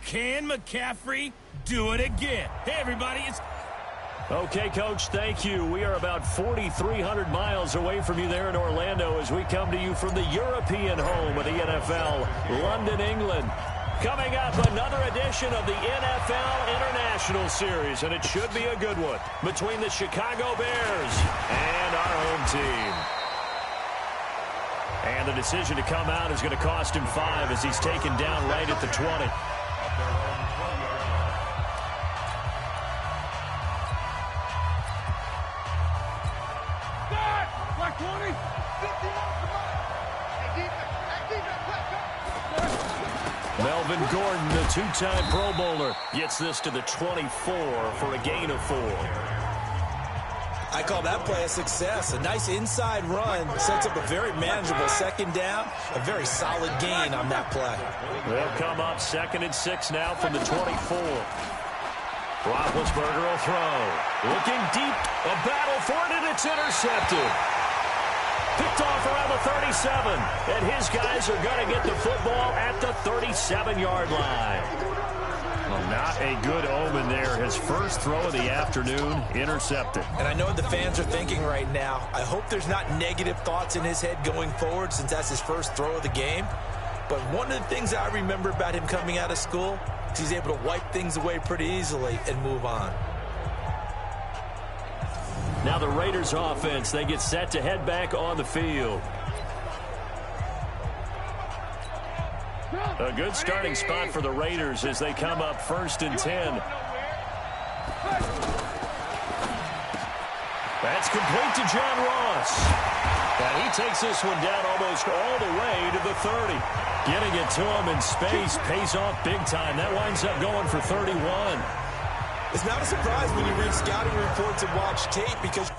Can McCaffrey do it again? Hey, everybody, it's... Okay, Coach, thank you. We are about 4,300 miles away from you there in Orlando as we come to you from the European home of the NFL, London, England. Coming up, another edition of the NFL International Series, and it should be a good one between the Chicago Bears and our home team. And the decision to come out is going to cost him 5 as he's taken down right at the 20. Melvin Gordon, the two-time Pro Bowler, gets this to the 24 for a gain of 4. I call that play a success. A nice inside run sets up a very manageable second down. A very solid gain on that play. They'll come up 2nd and 6 now from the 24. Roethlisberger will throw. Looking deep. A battle for it, and it's intercepted. Picked off around the 37. And his guys are going to get the football at the 37-yard line. Well, not a good omen there. His first throw of the afternoon, intercepted. And I know what the fans are thinking right now. I hope there's not negative thoughts in his head going forward since that's his first throw of the game. But one of the things I remember about him coming out of school is he's able to wipe things away pretty easily and move on. Now the Raiders offense, they get set to head back on the field. A good starting spot for the Raiders as they come up 1st and 10. That's complete to John Ross. And he takes this one down almost all the way to the 30. Getting it to him in space pays off big time. That winds up going for 31. It's not a surprise when you read scouting reports and watch tape because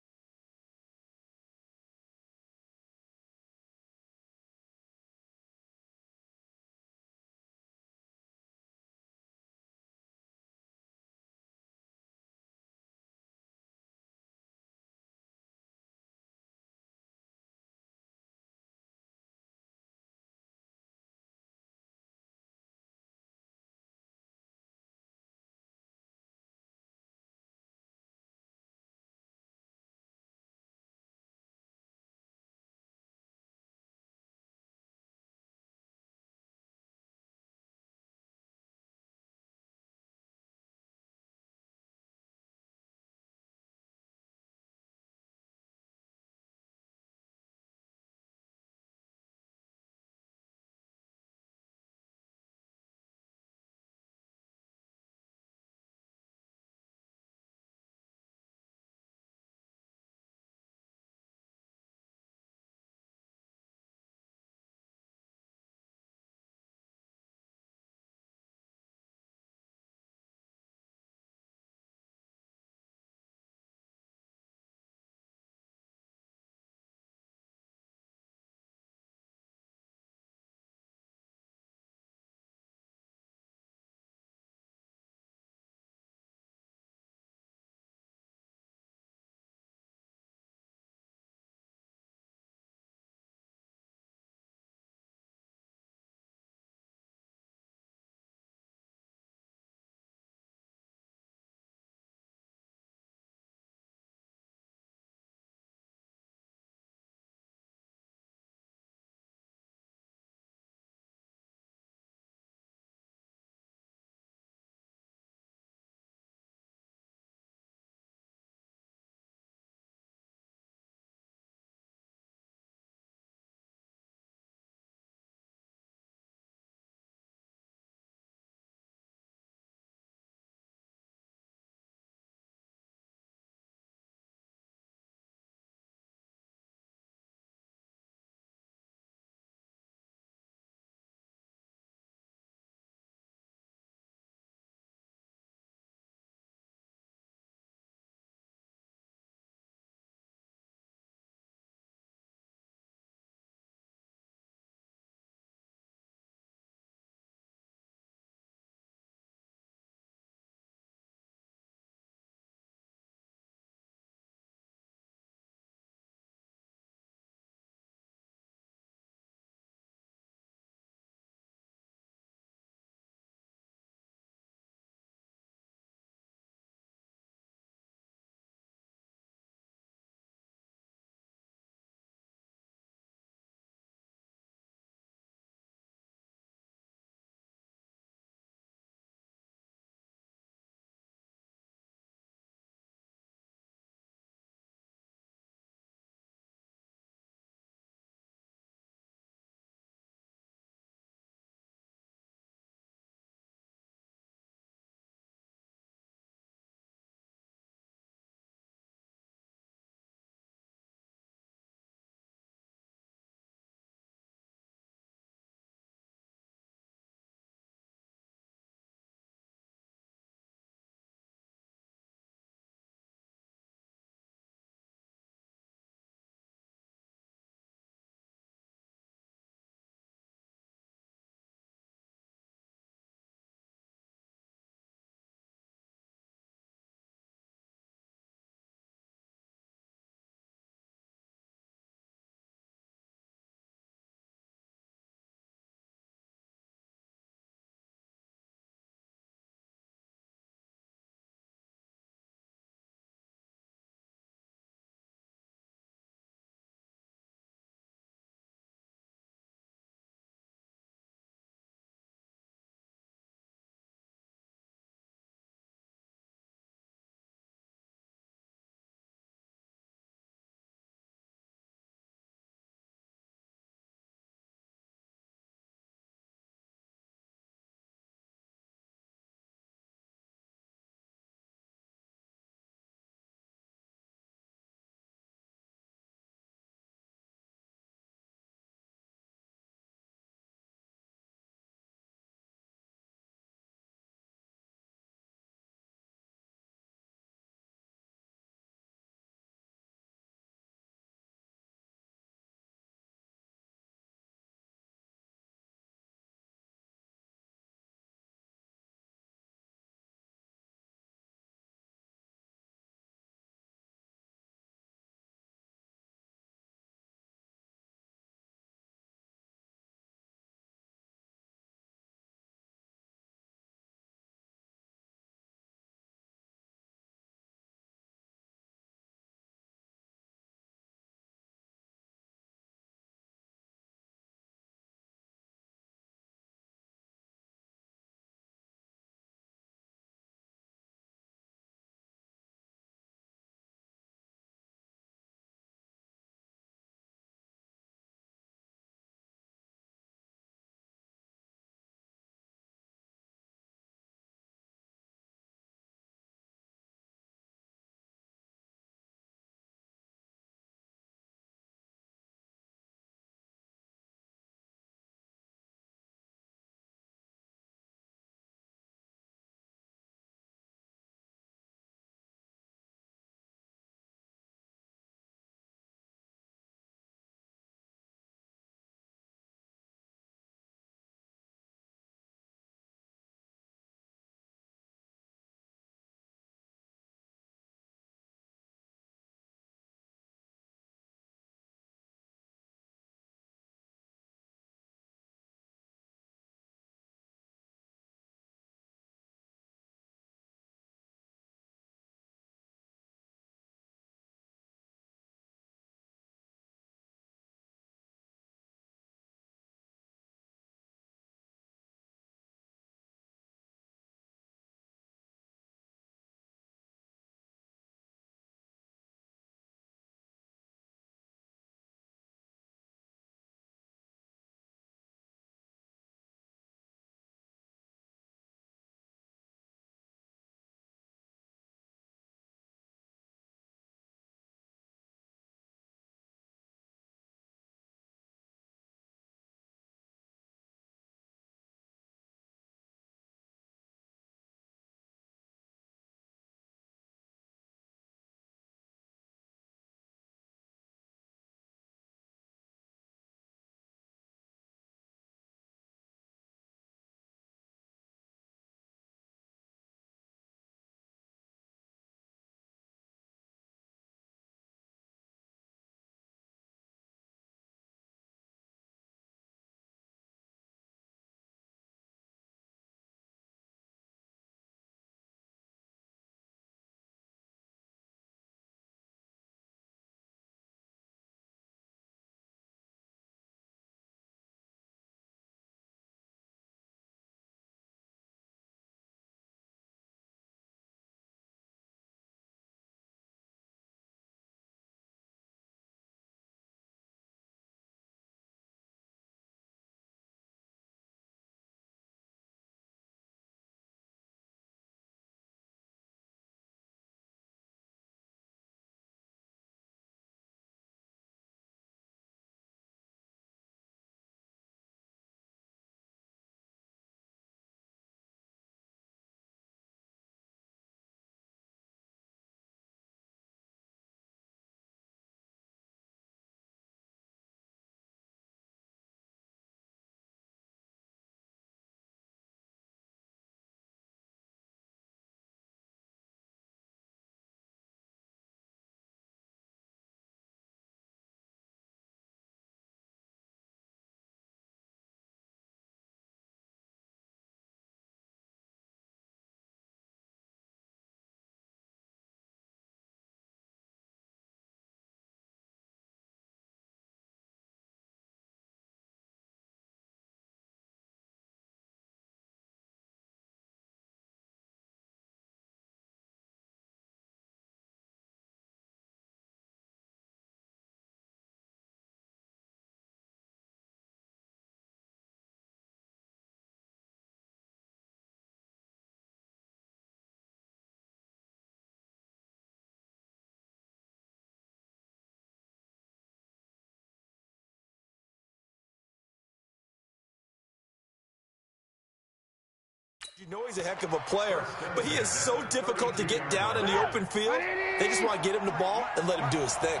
You know he's a heck of a player, but he is so difficult to get down in the open field. They just want to get him the ball and let him do his thing.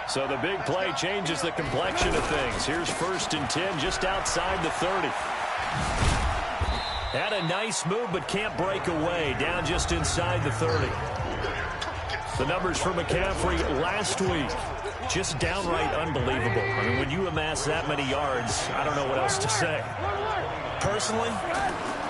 So the big play changes the complexion of things. Here's 1st and 10 just outside the 30. Had a nice move but can't break away. Down just inside the 30. The numbers for McCaffrey last week, just downright unbelievable. I mean, when you amass that many yards, I don't know what else to say. Personally,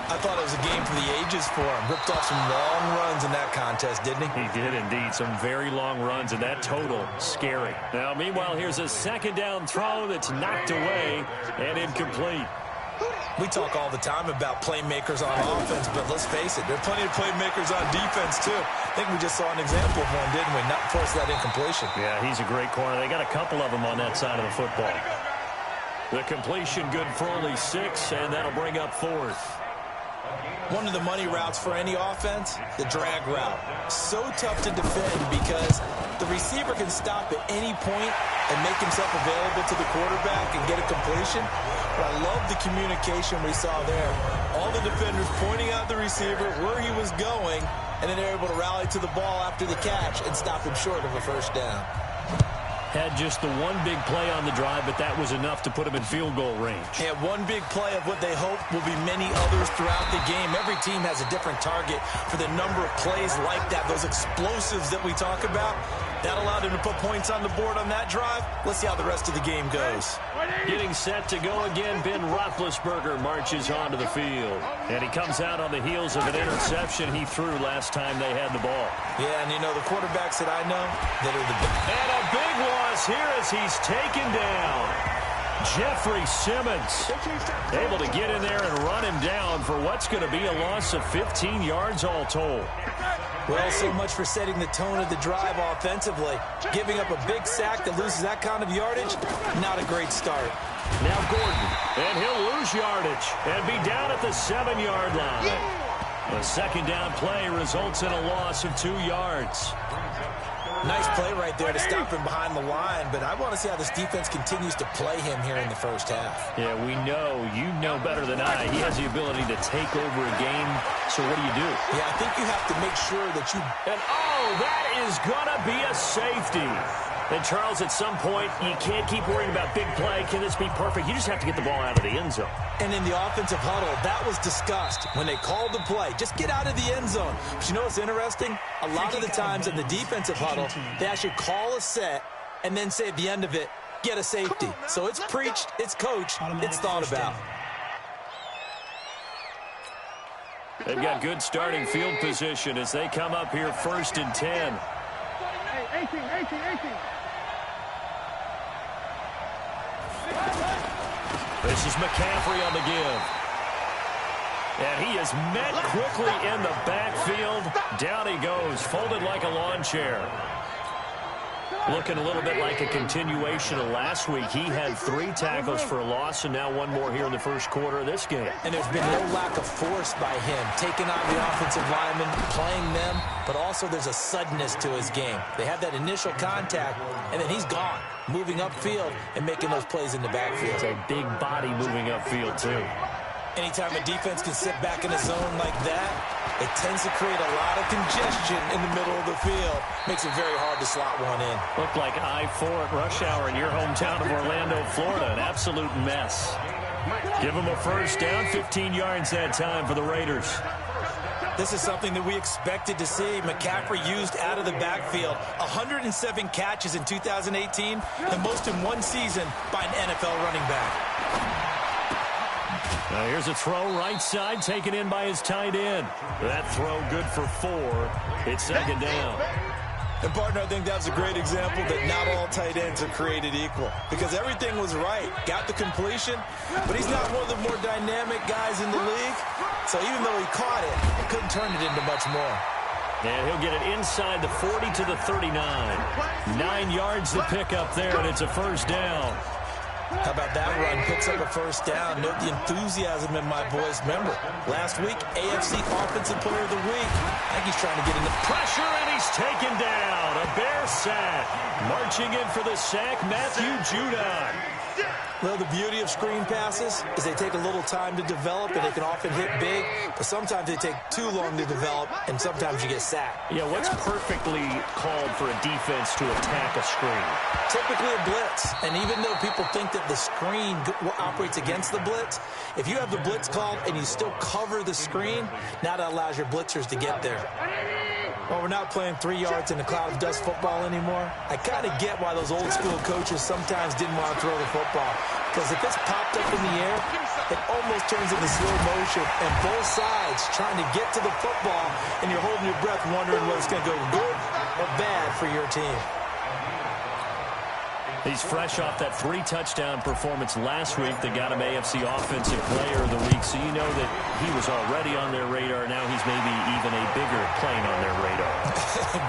I thought it was a game for the ages for him. Ripped off some long runs in that contest, didn't he? He did indeed. Some very long runs, and that total, scary. Now, meanwhile, here's a 2nd down throw that's knocked away and incomplete. We talk all the time about playmakers on offense, but let's face it, there are plenty of playmakers on defense, too. I think we just saw an example of one, didn't we? Not force that incompletion. Yeah, he's a great corner. They got a couple of them on that side of the football. The completion good for only 6, and that'll bring up 4th. One of the money routes for any offense, the drag route. So tough to defend because the receiver can stop at any point and make himself available to the quarterback and get a completion. But I love the communication we saw there. All the defenders pointing out the receiver, where he was going, and then they're able to rally to the ball after the catch and stop him short of a 1st down. Had just the one big play on the drive, but that was enough to put him in field goal range. Yeah, one big play of what they hope will be many others throughout the game. Every team has a different target for the number of plays like that, those explosives that we talk about. That allowed him to put points on the board on that drive. Let's see how the rest of the game goes. Getting set to go again, Ben Roethlisberger marches onto the field. And he comes out on the heels of an interception he threw last time they had the ball. Yeah, and you know, the quarterbacks that I know, that are the best. And a big loss here as he's taken down. Jeffrey Simmons able to get in there and run him down for what's going to be a loss of 15 yards all told. Well, so much for setting the tone of the drive offensively. Giving up a big sack that loses that kind of yardage, not a great start. Now Gordon, and he'll lose yardage and be down at the 7-yard line. A 2nd down play results in a loss of 2 yards. Nice play right there to stop him behind the line, but I want to see how this defense continues to play him here in the 1st half. Yeah, we know. You know better than I. He has the ability to take over a game, so what do you do? Yeah, I think you have to make sure that you... And, oh, that is going to be a safety. And, Charles, at some point, you can't keep worrying about big play. Can this be perfect? You just have to get the ball out of the end zone. And in the offensive huddle, that was discussed when they called the play. Just get out of the end zone. But you know what's interesting? A lot of the times in the defensive huddle, they actually call a set and then say at the end of it, get a safety. So it's preached, it's coached, it's thought about. They've got good starting field position as they come up here 1st and 10. 18. This is McCaffrey on the give. And he is met quickly in the backfield. Down he goes, folded like a lawn chair. Looking a little bit like a continuation of last week. He had 3 tackles for a loss, and now 1 more here in the 1st quarter of this game. And there's been no lack of force by him, taking on the offensive linemen, playing them, but also there's a suddenness to his game. They have that initial contact, and then he's gone, moving upfield and making those plays in the backfield. It's a big body moving upfield, too. Anytime a defense can sit back in a zone like that, it tends to create a lot of congestion in the middle of the field. Makes it very hard to slot one in. Looked like I-4 at rush hour in your hometown of Orlando, Florida. An absolute mess. Give them a 1st down, 15 yards that time for the Raiders. This is something that we expected to see. McCaffrey used out of the backfield. 107 catches in 2018, the most in one season by an NFL running back. Now here's a throw right side taken in by his tight end. That throw good for 4. It's 2nd down. And, partner, I think that's a great example that not all tight ends are created equal because everything was right. Got the completion, but he's not one of the more dynamic guys in the league. So even though he caught it, he couldn't turn it into much more. And he'll get it inside the 40 to the 39. 9 yards to pick up there, and it's a 1st down. How about that run? Picks up a 1st down. Note the enthusiasm in my voice. Remember, last week, AFC Offensive Player of the Week. I think he's trying to get in the pressure, and he's taken down. A Bear sack. Marching in for the sack, Matthew Judon. Well, the beauty of screen passes is they take a little time to develop, and they can often hit big, but sometimes they take too long to develop, and sometimes you get sacked. Yeah, what's perfectly called for a defense to attack a screen? Typically a blitz, and even though people think that the screen operates against the blitz, if you have the blitz called and you still cover the screen, now that allows your blitzers to get there. Well, we're not playing 3 yards in a cloud of dust football anymore. I kind of get why those old school coaches sometimes didn't want to throw the football. Because if it's popped up in the air, it almost turns into slow motion. And both sides trying to get to the football, and you're holding your breath wondering whether it's going to go good or bad for your team. He's fresh off that 3-touchdown performance last week that got him AFC Offensive Player of the Week. So you know that he was already on their radar. Now he's maybe even a bigger plane on their radar.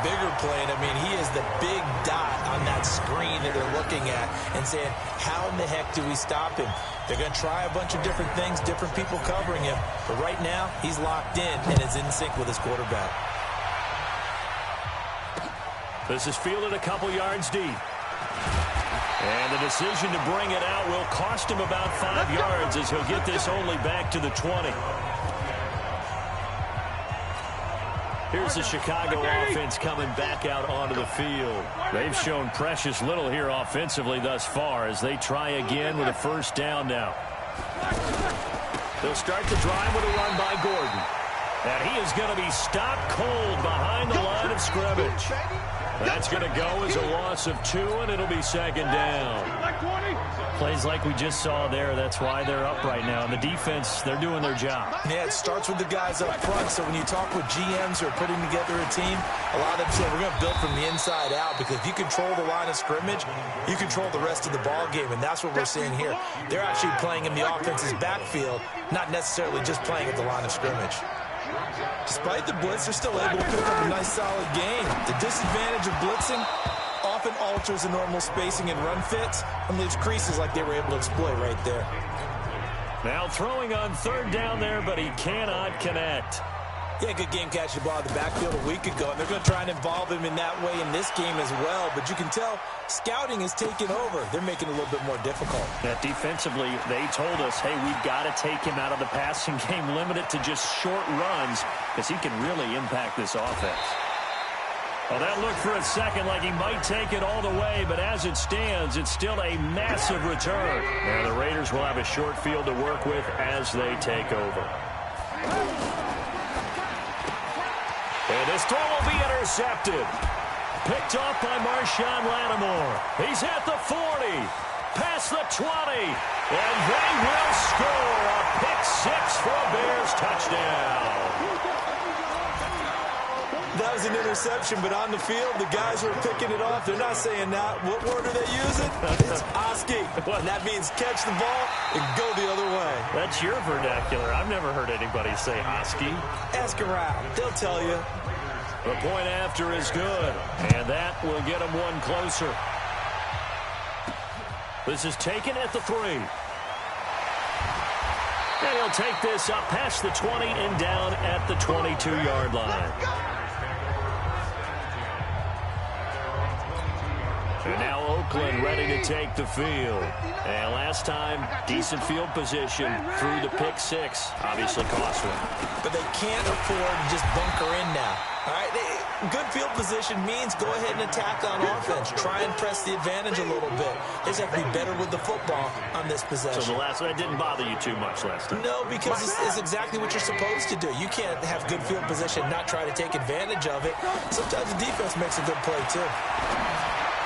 Bigger plane. I mean, he is the big dot on that screen that they're looking at and saying, how in the heck do we stop him? They're going to try a bunch of different things, different people covering him. But right now, he's locked in and is in sync with his quarterback. This is fielded a couple yards deep. And the decision to bring it out will cost him about 5 yards as he'll get this only back to the 20. Here's the Chicago offense coming back out onto the field. They've shown precious little here offensively thus far as they try again with a first down now. They'll start the drive with a run by Gordon. And he is going to be stopped cold behind the line of scrimmage. That's going to go as a loss of 2, and it'll be second down. Plays like we just saw there. That's why they're up right now. And the defense, they're doing their job. Yeah, it starts with the guys up front. So when you talk with GMs who are putting together a team, a lot of them say we're going to build from the inside out, because if you control the line of scrimmage, you control the rest of the ball game, and that's what we're seeing here. They're actually playing in the offense's backfield, not necessarily just playing at the line of scrimmage. Despite the blitz, they're still able to pick up a nice, solid game. The disadvantage of blitzing often alters the normal spacing and run fits and leaves creases like they were able to exploit right there. Now throwing on third down there, but he cannot connect. Yeah, good game catching the ball in the backfield a week ago, and they're going to try and involve him in that way in this game as well. But you can tell scouting is taking over. They're making it a little bit more difficult. Yeah, defensively, they told us, hey, we've got to take him out of the passing game, limit it to just short runs, because he can really impact this offense. Well, that looked for a second like he might take it all the way, but as it stands, it's still a massive return. Now the Raiders will have a short field to work with as they take over. And this throw will be intercepted. Picked off by Marshawn Lattimore. He's at the 40, past the 20, and they will score a pick-6 for a Bears touchdown. That was an interception, but on the field, the guys who are picking it off, they're not saying that. What word are they using? It's Oski. And that means catch the ball and go the other way. That's your vernacular. I've never heard anybody say Oski. Ask around. They'll tell you. The point after is good, and that will get him one closer. This is taken at the 3. And he'll take this up past the 20 and down at the 22-yard line. And now Oakland ready to take the field. And last time, decent field position through the pick-6. Obviously costly. But they can't afford to just bunker in now. All right, good field position means go ahead and attack on offense. Try and press the advantage a little bit. They just have to be better with the football on this possession. So the last one, that didn't bother you too much last time? No, because it's exactly what you're supposed to do. You can't have good field position and not try to take advantage of it. Sometimes the defense makes a good play, too.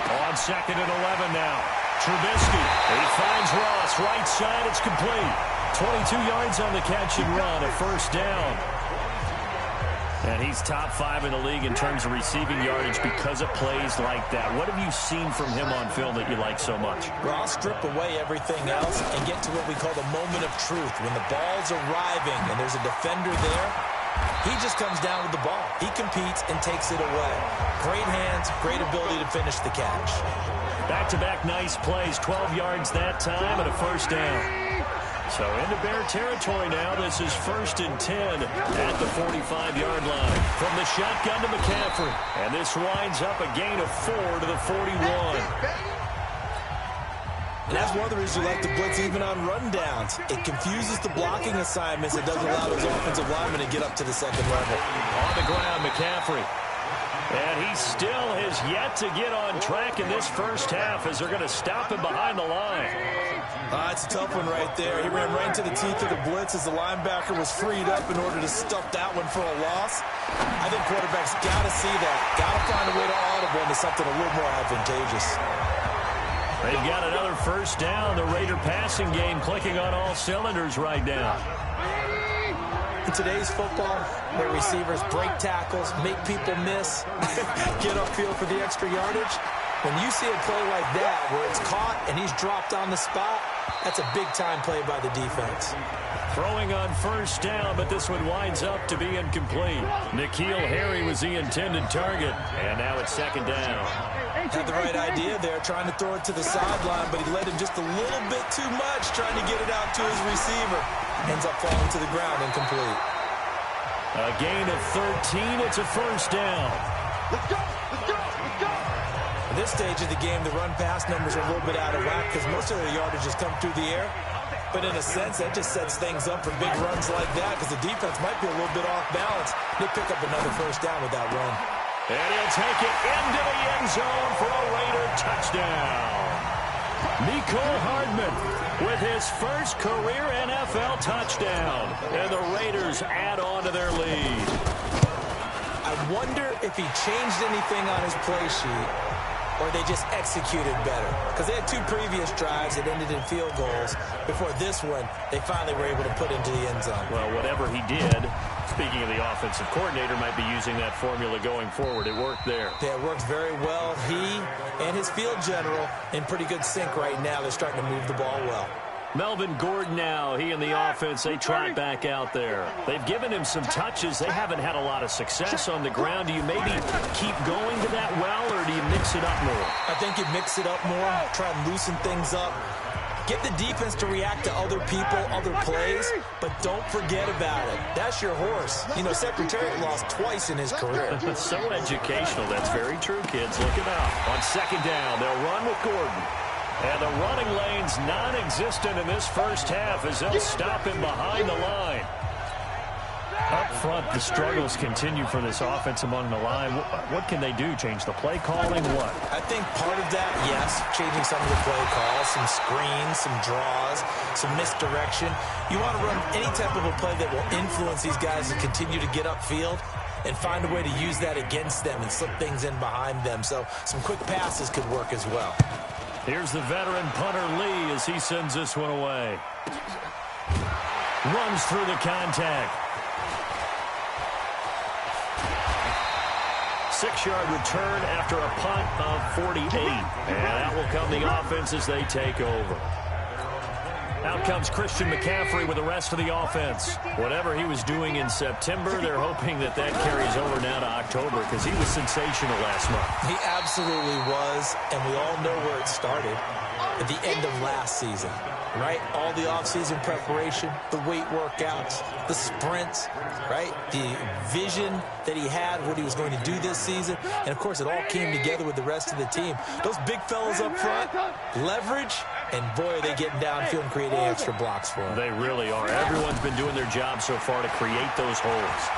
On second and 11 now. Trubisky, he finds Ross, right side, it's complete. 22 yards on the catch and run, a first down. And he's top 5 in the league in terms of receiving yardage because of plays like that. What have you seen from him on film that you like so much? Well, I'll strip away everything else and get to what we call the moment of truth. When the ball's arriving and there's a defender there, he just comes down with the ball. He competes and takes it away. Great hands, great ability to finish the catch. Back-to-back nice plays, 12 yards that time and a first down. So into Bear territory now. This is 1st and 10 at the 45-yard line. From the shotgun to McCaffrey. And this winds up a gain of 4 to the 41. And that's one of the reasons you like to blitz even on rundowns. It confuses the blocking assignments. It doesn't allow those offensive linemen to get up to the second level. On the ground, McCaffrey. And he still has yet to get on track in this first half as they're going to stop him behind the line. It's a tough one right there. He ran right into the teeth of the blitz as the linebacker was freed up in order to stuff that one for a loss. I think quarterbacks got to see that. Got to find a way to audible into something a little more advantageous. They've got another first down. The Raider passing game clicking on all cylinders right now. In today's football, where receivers break tackles, make people miss, get upfield for the extra yardage, when you see a play like that where it's caught and he's dropped on the spot, that's a big-time play by the defense. Throwing on first down, but this one winds up to be incomplete. N'Keal Harry was the intended target, and now it's second down. Had the right idea there, trying to throw it to the sideline, but he led him just a little bit too much, trying to get it out to his receiver. Ends up falling to the ground, incomplete. A gain of 13, it's a first down. Let's go, let's go, let's go. At this stage of the game, the run-pass numbers are a little bit out of whack because most of their yardage has come through the air. But in a sense, that just sets things up for big runs like that because the defense might be a little bit off balance. They pick up another first down with that run. And he'll take it into the end zone for a Raider touchdown. Mecole Hardman with his first career NFL touchdown. And the Raiders add on to their lead. I wonder if he changed anything on his play sheet or they just executed better. Because they had two previous drives that ended in field goals. Before this one, they finally were able to put into the end zone. Well, whatever he did, speaking of the offensive coordinator, might be using that formula going forward. It worked there. Yeah, it worked very well. He and his field general in pretty good sync right now. They're starting to move the ball well. Melvin Gordon now, he and the offense, they trot back out there. They've given him some touches. They haven't had a lot of success on the ground. Do you maybe keep going to that well, or do you mix it up more? I think you mix it up more, try and loosen things up. Get the defense to react to other people, other plays, but don't forget about it. That's your horse. You know, Secretariat lost twice in his career. So educational. That's very true, kids. Look him out. On second down, they'll run with Gordon. And the running lane's non-existent in this first half as they'll stop him behind the line. Up front, the struggles continue for this offense among the line. What can they do? Change the play calling? What? I think part of that, yes, changing some of the play calls, some screens, some draws, some misdirection. You want to run any type of a play that will influence these guys to continue to get upfield and find a way to use that against them and slip things in behind them. So some quick passes could work as well. Here's the veteran punter Lee as he sends this one away. Runs through the contact. 6-yard return after a punt of 48. And that will come the offense as they take over. Out comes Christian McCaffrey with the rest of the offense. Whatever he was doing in September, they're hoping that carries over now to October because he was sensational last month. He absolutely was, and we all know where it started at the end of last season, right? All the offseason preparation, the weight workouts, the sprints, right? The vision that he had, what he was going to do this season, and, of course, it all came together with the rest of the team. Those big fellas up front, leverage, and, boy, are they getting downfield and creating extra blocks for them. They really are. Everyone's been doing their job so far to create those holes.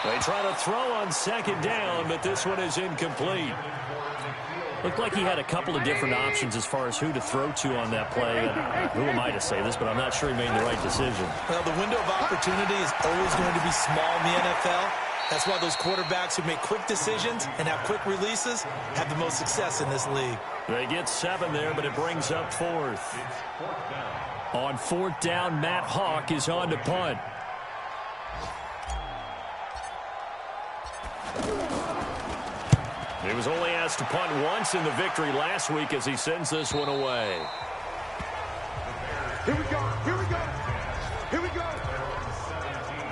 They try to throw on second down, but this one is incomplete. Looked like he had a couple of different options as far as who to throw to on that play. And who am I to say this, but I'm not sure he made the right decision. Well, the window of opportunity is always going to be small in the NFL. That's why those quarterbacks who make quick decisions and have quick releases have the most success in this league. They get 7 there, but it brings up 4th. On 4th down, Matt Hawk is on to punt. He was only asked to punt once in the victory last week as he sends this one away. Here we go, here we go, here we go.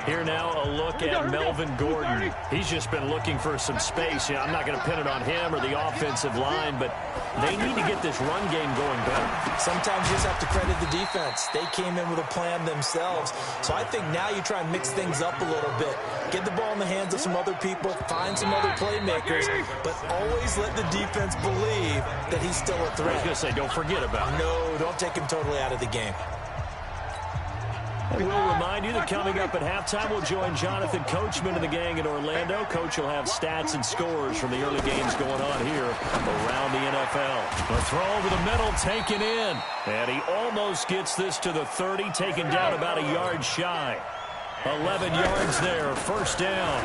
Here now, a look at Melvin Gordon. He's just been looking for some space. I'm not going to pin it on him or the offensive line, but They need to get this run game going better. Sometimes you just have to credit the defense. They came in with a plan themselves. So I think now you try and mix things up a little bit. Get the ball in the hands of some other people, find some other playmakers, but always let the defense believe that he's still a threat. I was going to say, don't forget about it. No, don't take him totally out of the game. And we'll remind you that coming up at halftime, we'll join Jonathan Coachman and the gang in Orlando. Coach will have stats and scores from the early games going on here around the NFL. The throw over the middle, taken in. And he almost gets this to the 30, taken down about a yard shy. 11 yards there, first down.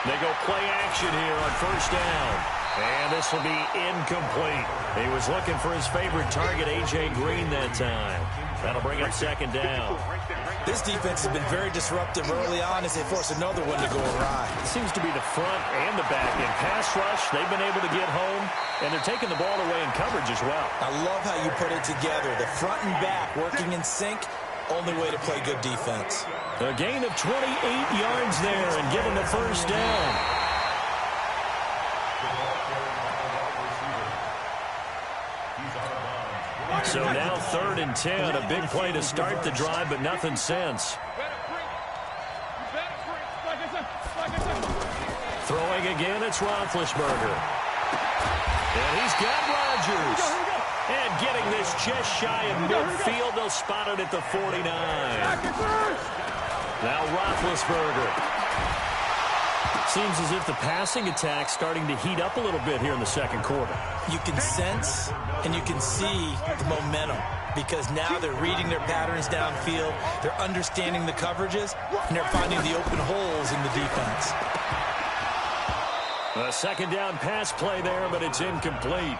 They go play action here on first down. And this will be incomplete. He was looking for his favorite target, A.J. Green, that time. That'll bring up second down. This defense has been very disruptive early on as they force another one to go awry. It seems to be the front and the back. In pass rush, they've been able to get home, and they're taking the ball away in coverage as well. I love how you put it together. The front and back working in sync, only way to play good defense. A gain of 28 yards there and give them the first down. So now 3rd and 10, a big play to start the drive, but nothing since. Throwing again, it's Roethlisberger. And he's got Rodgers. And getting this just shy of midfield, they'll spot it at the 49. Now Roethlisberger. Seems as if the passing attack's starting to heat up a little bit here in the second quarter. You can sense and you can see the momentum because now they're reading their patterns downfield, they're understanding the coverages, and they're finding the open holes in the defense. A second down pass play there, but it's incomplete.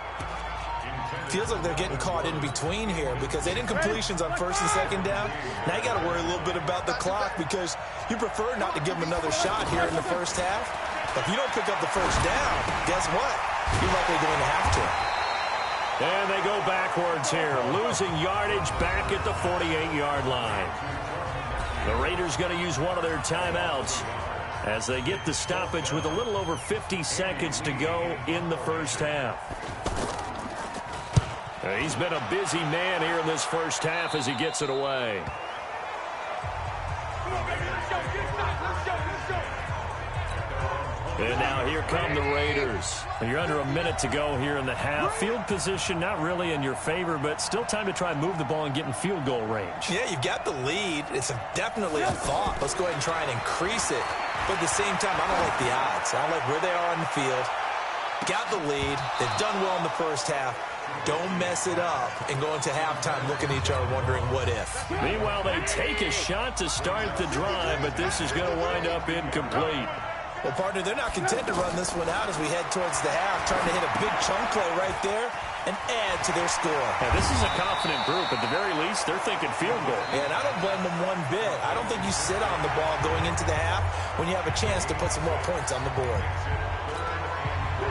Feels like they're getting caught in between here because they didn't completions on first and second down. Now you got to worry a little bit about the clock because you prefer not to give them another shot here in the first half. But if you don't pick up the first down, guess what? You're likely going to have to. And they go backwards here, losing yardage back at the 48-yard line. The Raiders going to use one of their timeouts as they get the stoppage with a little over 50 seconds to go in the first half. He's been a busy man here in this first half as he gets it away. And now here come the Raiders. You're under a minute to go here in the half. Field position not really in your favor, but still time to try and move the ball and get in field goal range. Yeah, you've got the lead. It's definitely a thought. Let's go ahead and try and increase it. But at the same time, I don't like the odds. I don't like where they are on the field. Got the lead. They've done well in the first half. Don't mess it up and go into halftime looking at each other wondering what if. Meanwhile, they take a shot to start the drive, but this is going to wind up incomplete. Well, partner, they're not content to run this one out as we head towards the half, trying to hit a big chunk play right there and add to their score. Yeah, this is a confident group. At the very least, they're thinking field goal. Yeah, and I don't blame them one bit. I don't think you sit on the ball going into the half when you have a chance to put some more points on the board.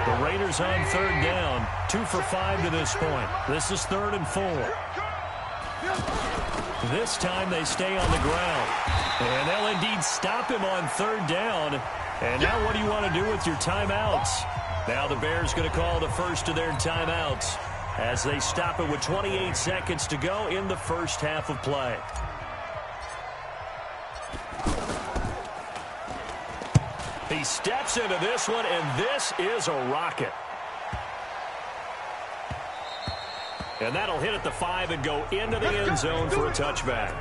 The Raiders on third down, 2 for 5 to this point. This is 3rd and 4. This time they stay on the ground. And they'll indeed stop him on third down. And now what do you want to do with your timeouts? Now the Bears going to call the first of their timeouts as they stop it with 28 seconds to go in the first half of play. He steps into this one, and this is a rocket. And that'll hit at the 5 and go into the end zone for a touchback.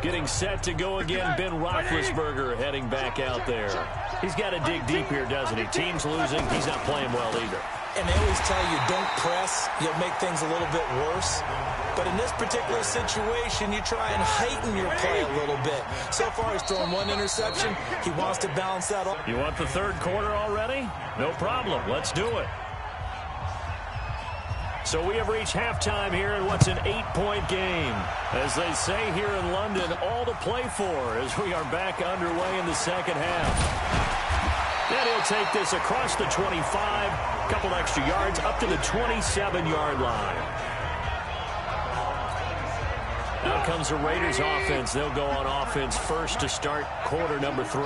Getting set to go again, Ben Roethlisberger heading back out there. He's got to dig deep here, doesn't he? Team's losing. He's not playing well either. And they always tell you, don't press. You'll make things a little bit worse. But in this particular situation, you try and heighten your play a little bit. So far, he's thrown 1 interception. He wants to balance that up. You want the third quarter already? No problem. Let's do it. So we have reached halftime here in what's an 8-point game. As they say here in London, all to play for as we are back underway in the second half. Then he'll take this across the 25, a couple extra yards, up to the 27-yard line. Now comes the Raiders offense. They'll go on offense first to start quarter number 3.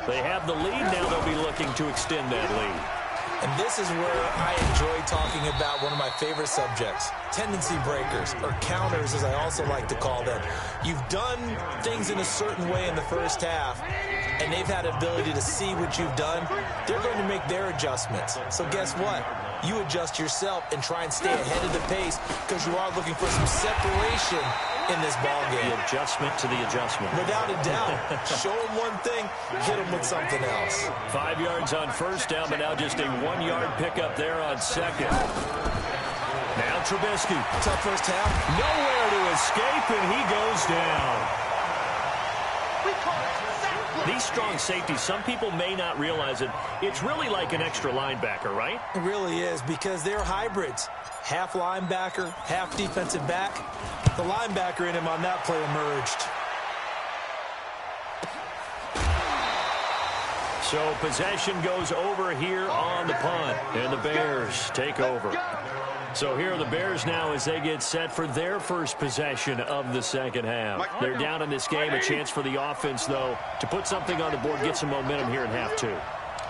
They have the lead. Now they'll be looking to extend that lead. And this is where I enjoy talking about one of my favorite subjects, tendency breakers, or counters as I also like to call them. You've done things in a certain way in the first half, and they've had the ability to see what you've done. They're going to make their adjustments. So guess what? You adjust yourself and try and stay ahead of the pace because you are looking for some separation in this ball game. The adjustment to the adjustment. Without a doubt. Show them one thing, hit them with something else. 5 yards on first down, but now just a 1-yard pickup there on second. Now Trubisky. Tough first half. Nowhere to escape, and he goes down. These strong safeties, some people may not realize it. It's really like an extra linebacker, right? It really is, because they're hybrids. Half linebacker, half defensive back. The linebacker in him on that play emerged. So possession goes over here on the punt, and the Bears take over. So here are the Bears now as they get set for their first possession of the second half. They're down in this game. A chance for the offense, though, to put something on the board, get some momentum here in half two.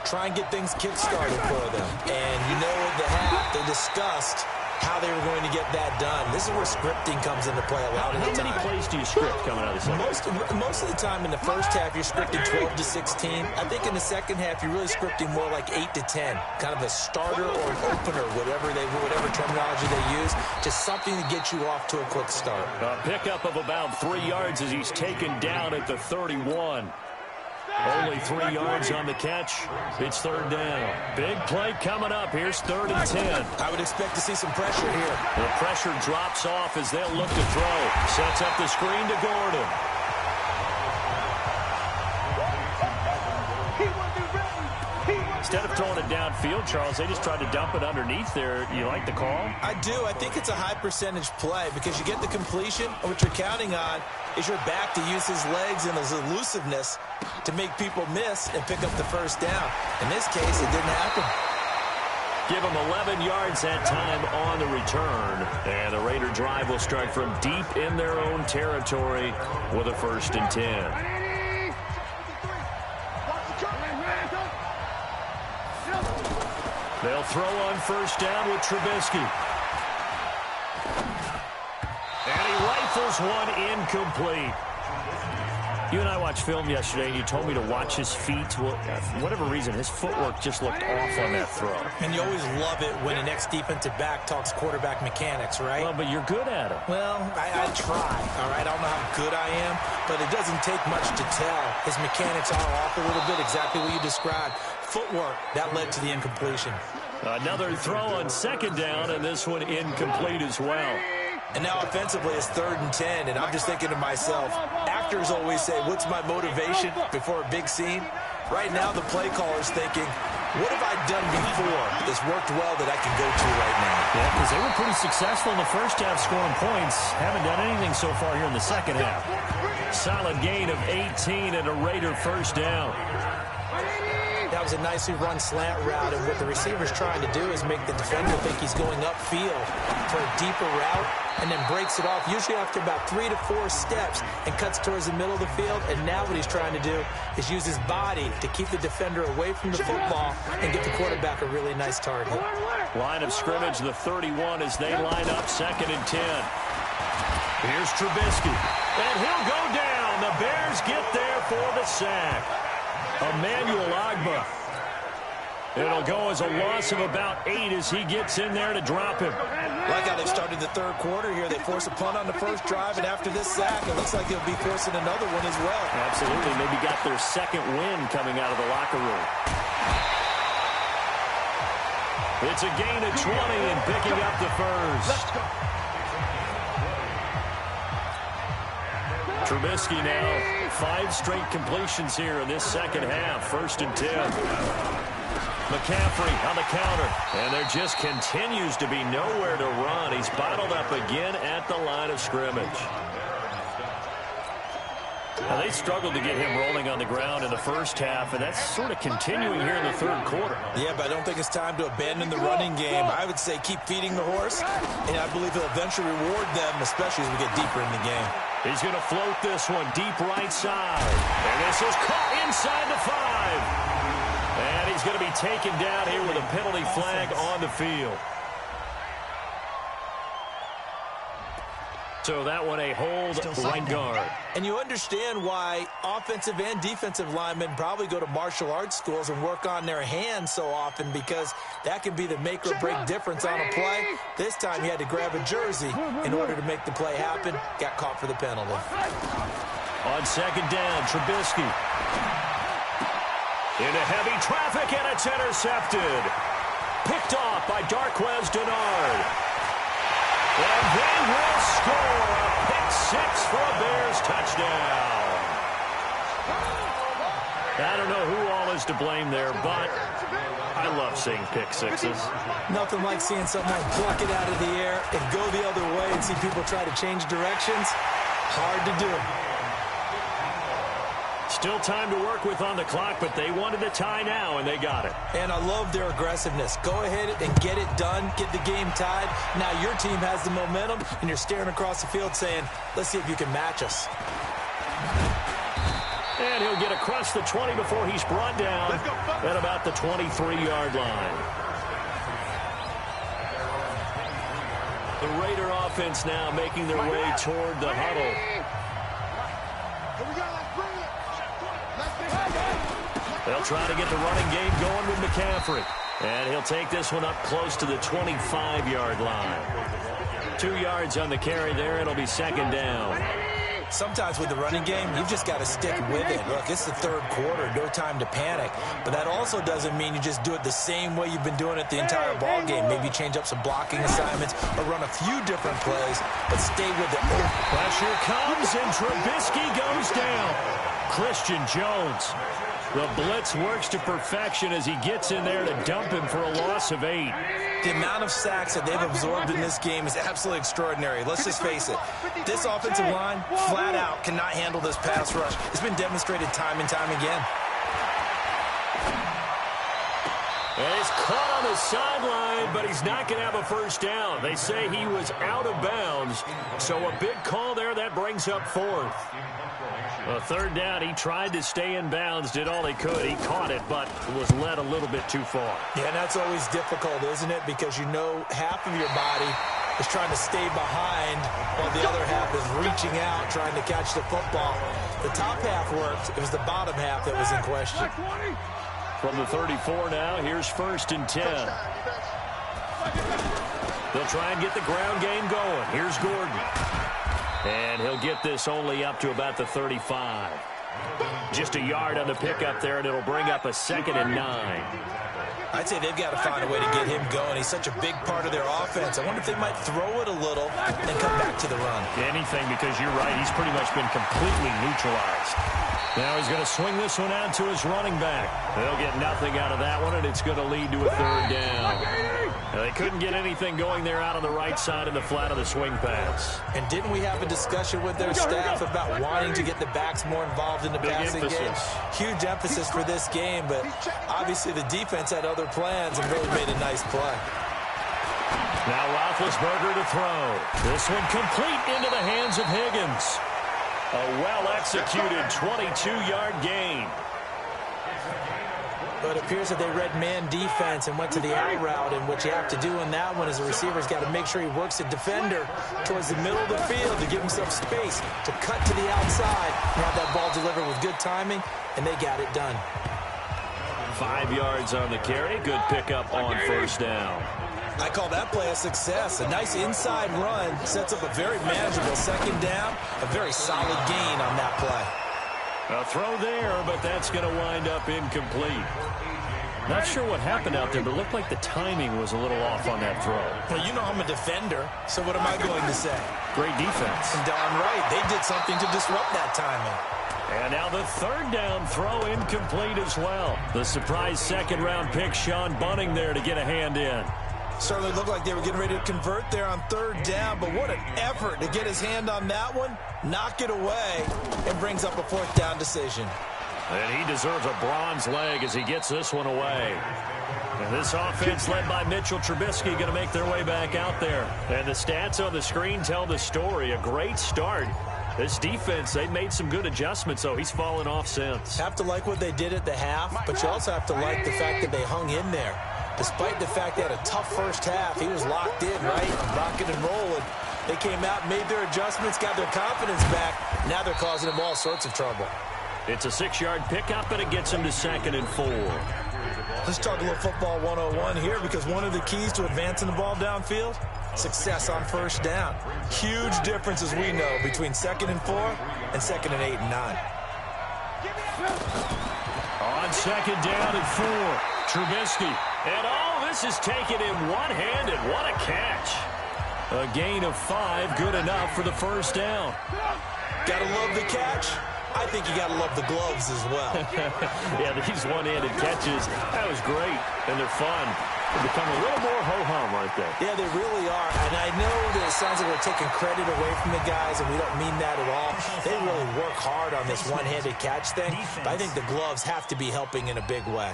Try and get things kick-started for them. And you know at the half, they discussed how they were going to get that done. This is where scripting comes into play a lot of the time. How many plays do you script coming out of the second half? Most of the time in the first half, you're scripting 12 to 16. I think in the second half, you're really scripting more like 8 to 10. Kind of a starter or an opener, whatever terminology they use. Just something to get you off to a quick start. A pickup of about 3 yards as he's taken down at the 31. Only 3 yards on the catch. It's third down. Big play coming up. Here's 3rd and 10. I would expect to see some pressure here. The pressure drops off as they'll look to throw. Sets up the screen to Gordon. Instead of throwing it downfield, Charles, they just tried to dump it underneath there. You like the call? I do. I think it's a high percentage play because you get the completion, and what you're counting on is your back to use his legs and his elusiveness to make people miss and pick up the first down. In this case, it didn't happen. Give them 11 yards that time on the return. And the Raider drive will start from deep in their own territory with a 1st and 10. They'll throw on first down with Trubisky. And he rifles one incomplete. You and I watched film yesterday, and you told me to watch his feet. Well, for whatever reason, his footwork just looked off on that throw. And you always love it when an ex-defensive back talks quarterback mechanics, right? Well, but you're good at it. Well, I try, all right? I don't know how good I am, but it doesn't take much to tell. His mechanics are off a little bit, exactly what you described. Footwork, that led to the incompletion. Another throw on second down, and this one incomplete as well. And now offensively, it's 3rd and 10, and I'm just thinking to myself, actors always say, what's my motivation before a big scene? Right now, the play caller's thinking, what have I done before that's worked well that I can go to right now? Yeah, because they were pretty successful in the first half scoring points. Haven't done anything so far here in the second half. Solid gain of 18 and a Raider first down. That was a nicely run slant route, and what the receiver's trying to do is make the defender think he's going upfield for a deeper route, and then breaks it off, usually after about 3 to 4 steps, and cuts towards the middle of the field. And now what he's trying to do is use his body to keep the defender away from the football and get the quarterback a really nice target. Line of scrimmage, the 31, as they line up 2nd and 10. Here's Trubisky, and he'll go down. The Bears get there for the sack. Emmanuel Ogbah. It'll go as a loss of about 8 as he gets in there to drop him. Like how they started the third quarter here. They force a punt on the first drive, and after this sack, it looks like they'll be forcing another one as well. Absolutely. Maybe got their second win coming out of the locker room. It's a gain of 20 and picking up the first. Trubisky now, 5 straight completions here in this second half. 1st and 10. McCaffrey on the counter. And there just continues to be nowhere to run. He's bottled up again at the line of scrimmage. Now, they struggled to get him rolling on the ground in the first half, and that's sort of continuing here in the third quarter. Yeah, but I don't think it's time to abandon the running game. I would say keep feeding the horse, and I believe he'll eventually reward them, especially as we get deeper in the game. He's going to float this one deep right side. And this is caught inside the 5. And he's going to be taken down here with a penalty flag on the field. So that one a hold right guard. And you understand why offensive and defensive linemen probably go to martial arts schools and work on their hands so often, because that can be the make or break difference on a play. This time he had to grab a jersey in order to make the play happen. Got caught for the penalty. On second down, Trubisky. Into heavy traffic, and it's intercepted. Picked off by Darqueze Dennard. And they will score a pick-6 for a Bears touchdown. I don't know who all is to blame there, but I love seeing pick-6s. Nothing like seeing someone pluck it out of the air and go the other way and see people try to change directions. Hard to do. Still time to work with on the clock, but they wanted a tie now, and they got it. And I love their aggressiveness. Go ahead and get it done, get the game tied. Now your team has the momentum, and you're staring across the field saying, let's see if you can match us. And he'll get across the 20 before he's brought down at about the 23-yard line. The Raider offense now making their way toward the huddle. They'll try to get the running game going with McCaffrey. And he'll take this one up close to the 25-yard line. 2 yards on the carry there. It'll be second down. Sometimes with the running game, you've just got to stick with it. Look, it's the third quarter, no time to panic. But that also doesn't mean you just do it the same way you've been doing it the entire ball game. Maybe change up some blocking assignments or run a few different plays, but stay with it. Pressure comes, and Trubisky goes down. Christian Jones. The blitz works to perfection as he gets in there to dump him for a loss of 8. The amount of sacks that they've absorbed in this game is absolutely extraordinary. Let's just face it. This offensive line, flat out, cannot handle this pass rush. It's been demonstrated time and time again. And he's caught on the sideline, but he's not going to have a first down. They say he was out of bounds, so a big call there. That brings up fourth. A third down, he tried to stay in bounds, did all he could. He caught it, but was led a little bit too far. Yeah, and that's always difficult, isn't it? Because you know half of your body is trying to stay behind while the other half is reaching out, trying to catch the football. The top half worked. It was the bottom half that was in question. From the 34 now, here's 1st and 10. They'll try and get the ground game going. Here's Gordon. And he'll get this only up to about the 35. Just a yard on the pickup there, and it'll bring up a 2nd and 9. I'd say they've got to find a way to get him going. He's such a big part of their offense. I wonder if they might throw it a little and come back to the run. Anything, because you're right. He's pretty much been completely neutralized. Now he's going to swing this one out to his running back. They'll get nothing out of that one, and it's going to lead to a 3rd down. Now, they couldn't get anything going there out on the right side in the flat of the swing pass. And didn't we have a discussion with their staff about wanting to get the backs more involved in the passing game? Huge emphasis for this game, but obviously the defense had other plans and really made a nice play. Now Roethlisberger to throw. This one complete into the hands of Higgins. A well-executed 22-yard gain. But it appears that they read man defense and went to the out route, and what you have to do in that one is the receiver's got to make sure he works the defender towards the middle of the field to give himself space to cut to the outside and have that ball delivered with good timing, and they got it done. 5 yards on the carry. Good pickup on 1st down. I call that play a success. A nice inside run sets up a very manageable 2nd down. A very solid gain on that play. A throw there, but that's going to wind up incomplete. Not sure what happened out there, but it looked like the timing was a little off on that throw. Well, you know I'm a defender, so what am I going to say? Great defense. And darn right, they did something to disrupt that timing. And now the 3rd down throw incomplete as well. The surprise 2nd-round pick, Sean Bunting, there to get a hand in. Certainly looked like they were getting ready to convert there on 3rd down, but what an effort to get his hand on that one, knock it away, and brings up a 4th down decision. And he deserves a bronze leg as he gets this one away. And this offense led by Mitchell Trubisky going to make their way back out there. And the stats on the screen tell the story. A great start This defense, they made some good adjustments, so he's fallen off since. Have to like what they did at the half, but you also have to like the fact that they hung in there. Despite the fact they had a tough first half, he was locked in, right? Rocking and rolling. They came out, made their adjustments, got their confidence back. Now they're causing him all sorts of trouble. It's a 6-yard pickup, and it gets him to 2nd and 4. Let's talk a little football 101 here, because one of the keys to advancing the ball downfield, success on first down. Huge difference, as we know, between 2nd and 4 and 2nd and 8 and 9. On 2nd down and 4, Trubisky. And all this is taken in one-handed. What a catch. A gain of 5, good enough for the first down. Gotta love the catch. I think you gotta love the gloves as well. Yeah, these one-handed catches, that was great, and they're fun. They become a little more ho-hum, aren't they? Yeah, they really are, and I know that it sounds like we're taking credit away from the guys, and we don't mean that at all. They really work hard on this one-handed catch thing, but I think the gloves have to be helping in a big way.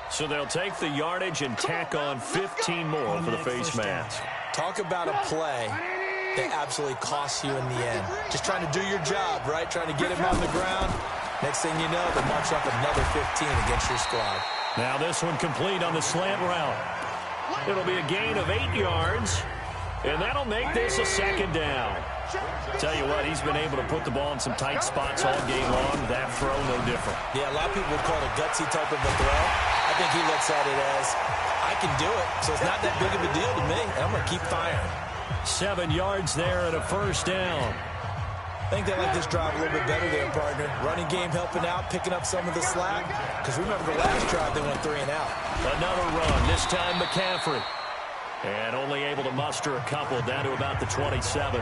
So they'll take the yardage and tack on 15 more for the face mask. Talk about a play that absolutely costs you in the end. Just trying to do your job, right? Trying to get him on the ground. Next thing you know, they march up another 15 against your squad. Now this one complete on the slant route. It'll be a gain of 8 yards, and that'll make this a 2nd down. Tell you what, he's been able to put the ball in some tight spots all game long. That throw, no different. Yeah, a lot of people would call it a gutsy type of a throw. I think he looks at it as, I can do it, so it's not that big of a deal to me, and I'm going to keep firing. 7 yards there and a first down. I think they like this drive a little bit better there, partner. Running game helping out, picking up some of the slack. Because remember the last drive, they went 3 and out. Another run, this time McCaffrey. And only able to muster a couple down to about the 27.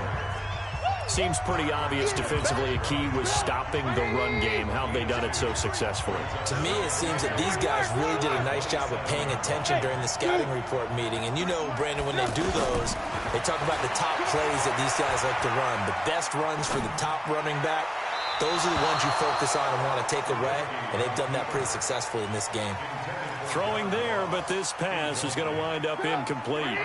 Seems pretty obvious defensively a key was stopping the run game. How have they done it so successfully? To me, it seems that these guys really did a nice job of paying attention during the scouting report meeting. And you know, Brandon, when they do those, they talk about the top plays that these guys like to run. The best runs for the top running back, those are the ones you focus on and want to take away. And they've done that pretty successfully in this game. Throwing there, but this pass is going to wind up incomplete.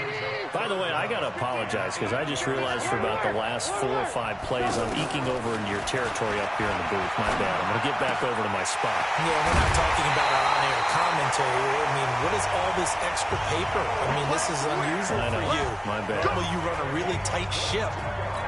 By the way, I got to apologize because I just realized for about the last 4 or 5 plays I'm eking over into your territory up here in the booth. My bad. I'm going to get back over to my spot. Yeah, we're not talking about our on-air commentary. I mean, what is all this extra paper? I mean, this is unusual for you. My bad. Well, you run a really tight ship.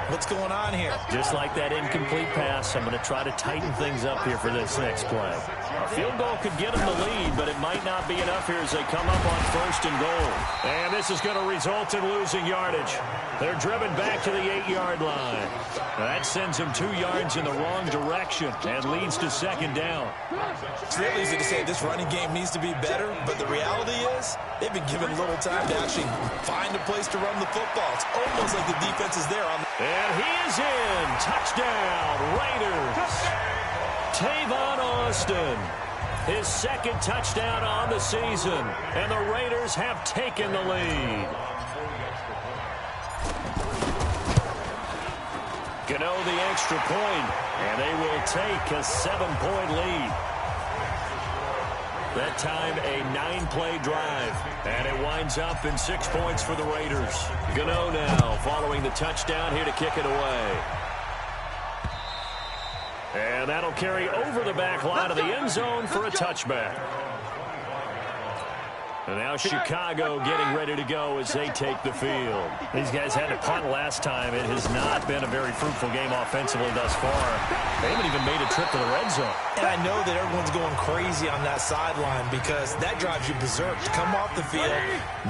What's going on here? Just like that incomplete pass, I'm going to try to tighten things up here for this next play. A field goal could get them the lead, but it might not be enough here as they come up on 1st and goal. And this is going to result in losing yardage. They're driven back to the 8-yard line. That sends them 2 yards in the wrong direction and leads to 2nd down. It's real easy to say this running game needs to be better, but the reality is they've been given little time to actually find a place to run the football. It's almost like the defense is there on the... And he is in. Touchdown, Raiders. Tavon Austin, his 2nd touchdown on the season, and the Raiders have taken the lead. Gano the extra point, and they will take a 7-point lead. That time a 9-play drive, and it winds up in 6 points for the Raiders. Gano now following the touchdown here to kick it away. And that'll carry over the back line of the end zone for a touchback. And now Chicago getting ready to go as they take the field. These guys had to punt last time. It has not been a very fruitful game offensively thus far. They haven't even made a trip to the red zone. And I know that everyone's going crazy on that sideline because that drives you berserk to come off the field,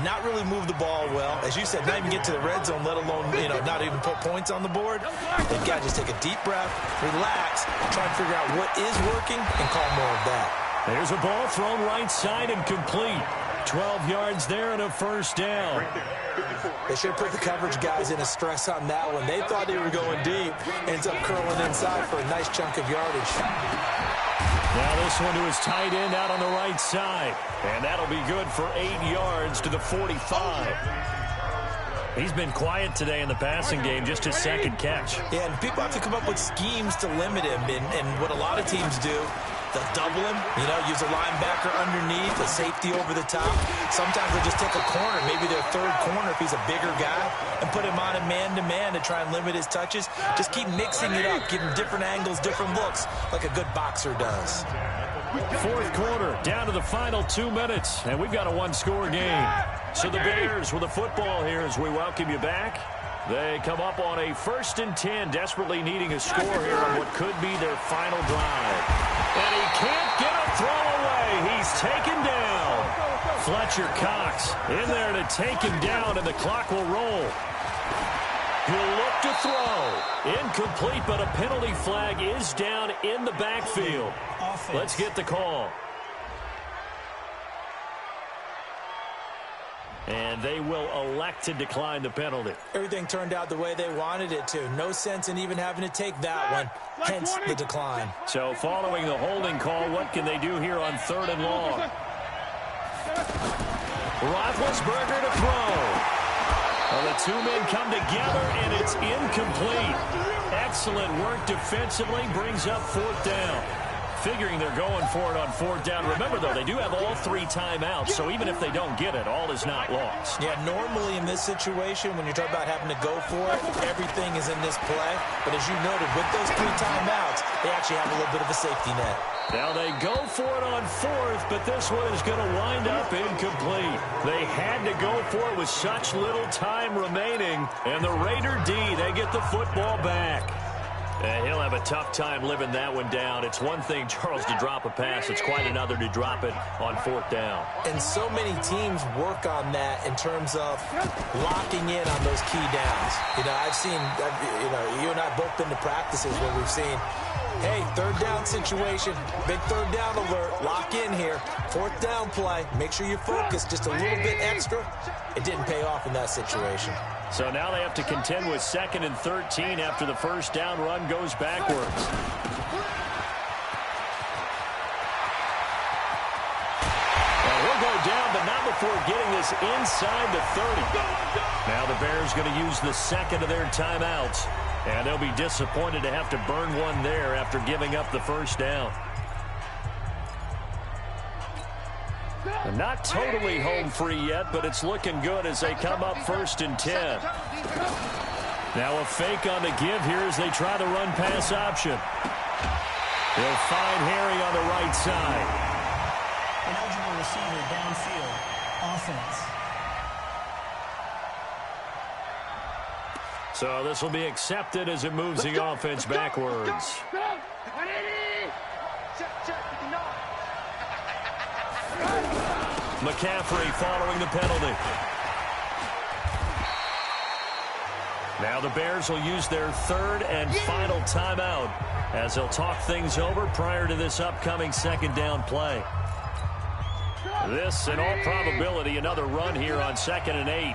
not really move the ball well. As you said, not even get to the red zone, let alone, not even put points on the board. They've got to just take a deep breath, relax, try and figure out what is working and call more of that. There's a ball thrown right side and complete. 12 yards there and a first down. They should have put the coverage guys in a stress on that one. They thought they were going deep. Ends up curling inside for a nice chunk of yardage. Now this one to his tight end out on the right side. And that'll be good for 8 yards to the 45. He's been quiet today in the passing game, just his 2nd catch. Yeah, and people have to come up with schemes to limit him. And what a lot of teams do They'll double him, use a linebacker underneath, a safety over the top. Sometimes they'll just take a corner, maybe their third corner if he's a bigger guy, and put him on a man-to-man to try and limit his touches. Just keep mixing it up, give him different angles, different looks, like a good boxer does. Fourth quarter, down to the final 2 minutes, and we've got a one-score game. So the Bears with the football here as we welcome you back. They come up on a 1st and 10, desperately needing a score here on what could be their final drive. And he can't get a throw away. He's taken down. Fletcher Cox in there to take him down, and the clock will roll. He'll look to throw. Incomplete, but a penalty flag is down in the backfield. Let's get the call. And they will elect to decline the penalty. Everything turned out the way they wanted it to. No sense in even having to take that one, hence the decline. So following the holding call, what can they do here on 3rd and long? Roethlisberger to throw. Well, the two men come together, and it's incomplete. Excellent work defensively, brings up 4th down. Figuring they're going for it on 4th down. Remember, though, they do have all 3 timeouts, so even if they don't get it, all is not lost. Yeah, normally in this situation, when you're talking about having to go for it, everything is in this play. But as you noted, with those 3 timeouts, they actually have a little bit of a safety net. Now they go for it on 4th, but this one is going to wind up incomplete. They had to go for it with such little time remaining, and the Raider D, they get the football back. He'll have a tough time living that one down. It's one thing, Charles, to drop a pass. It's quite another to drop it on 4th down. And so many teams work on that in terms of locking in on those key downs. I've seen, you and I both been to practices where we've seen, hey, 3rd down situation, big 3rd down alert, lock in here, 4th down play, make sure you focus just a little bit extra. It didn't pay off in that situation. So now they have to contend with 2nd and 13 after the 1st down run goes backwards. Well, he'll go down, but not before getting this inside the 30. Now the Bears going to use the 2nd of their timeouts, and they'll be disappointed to have to burn one there after giving up the 1st down. Not totally home free yet, but it's looking good as they come up 1st and 10. Now a fake on the give here as they try the run-pass option. They'll find Harry on the right side. An eligible receiver downfield. Offense. So this will be accepted as it moves the offense backwards. McCaffrey following the penalty. Now the Bears will use their 3rd and final timeout as they'll talk things over prior to this upcoming 2nd down play. This, in all probability, another run here on 2nd and 8.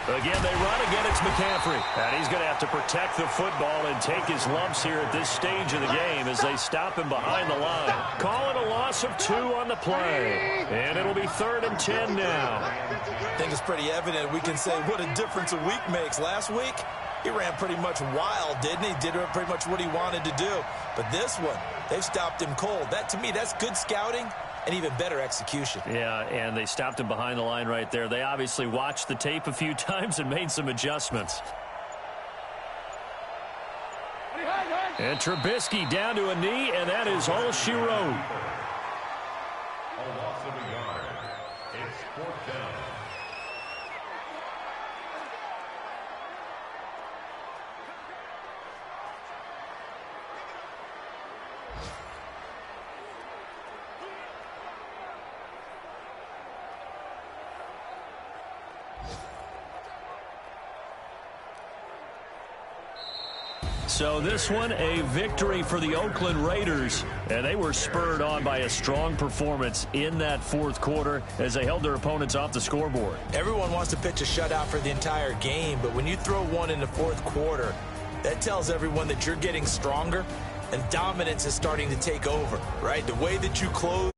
Again, they run. Again, it's McCaffrey. And he's going to have to protect the football and take his lumps here at this stage of the game as they stop him behind the line. Call it a loss of 2 on the play. And it'll be 3rd and 10 now. I think it's pretty evident. We can say what a difference a week makes. Last week, he ran pretty much wild, didn't he? Did pretty much what he wanted to do. But this one, they've stopped him cold. That, to me, that's good scouting. And even better execution. Yeah, and they stopped him behind the line right there. They obviously watched the tape a few times and made some adjustments. And Trubisky down to a knee, and that is all she wrote. A loss of a yard. It's 4th down. So this one, a victory for the Oakland Raiders. And they were spurred on by a strong performance in that 4th quarter as they held their opponents off the scoreboard. Everyone wants to pitch a shutout for the entire game, but when you throw one in the 4th quarter, that tells everyone that you're getting stronger and dominance is starting to take over, right? The way that you close